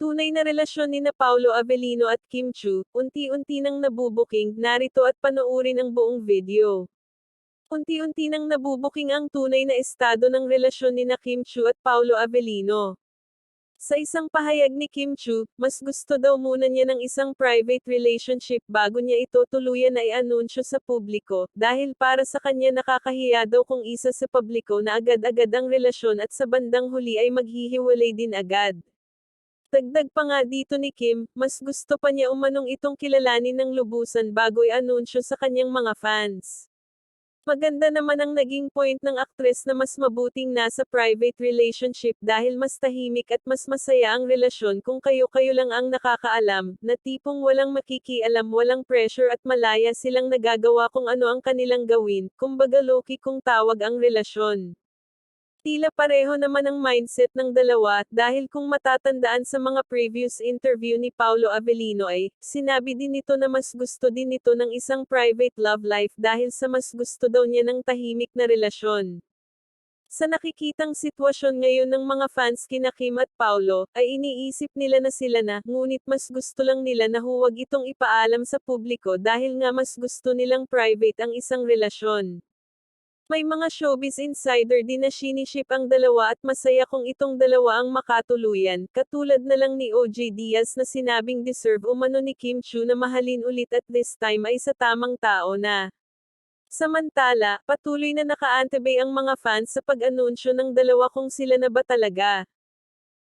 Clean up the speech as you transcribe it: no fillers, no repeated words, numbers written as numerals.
tunay na relasyon nina Paolo Avellino at Kim Chiu, unti-unti nang nabubuking, narito at panoorin ang buong video. Unti-unti nang nabubuking ang tunay na estado ng relasyon nina Kim Chiu at Paolo Avellino. Sa isang pahayag ni Kim Chiu, mas gusto daw muna niya ng isang private relationship bago niya ito tuluyan na i-anunsyo sa publiko, dahil para sa kanya nakakahiya daw kung isa sa publiko na agad-agad ang relasyon at sa bandang huli ay maghihiwalay din agad. Dagdag pa nga dito ni Kim, mas gusto pa niya umanong itong kilalanin ng lubusan bago i-anunsyo sa kanyang mga fans. Maganda naman ang naging point ng aktres na mas mabuting nasa private relationship dahil mas tahimik at mas masaya ang relasyon kung kayo-kayo lang ang nakakaalam, na tipong walang makikialam, walang pressure at malaya silang nagagawa kung ano ang kanilang gawin, kumbaga low-key kung tawag ang relasyon. Tila pareho naman ang mindset ng dalawa, dahil kung matatandaan sa mga previous interview ni Paolo Avellino ay, sinabi din nito na mas gusto din nito ng isang private love life dahil sa mas gusto daw niya ng tahimik na relasyon. Sa nakikitang sitwasyon ngayon ng mga fans kina Kim at Paolo, ay iniisip nila na sila na, ngunit mas gusto lang nila na huwag itong ipaalam sa publiko dahil nga mas gusto nilang private ang isang relasyon. May mga showbiz insider din na siniship ang dalawa at masaya kung itong dalawa ang makatuluyan, katulad na lang ni OJ Diaz na sinabing deserve umano ni Kim Chiu na mahalin ulit at this time ay sa tamang tao na. Samantala, patuloy na nakaantibay ang mga fans sa pag-anunsyo ng dalawa kung sila na ba talaga.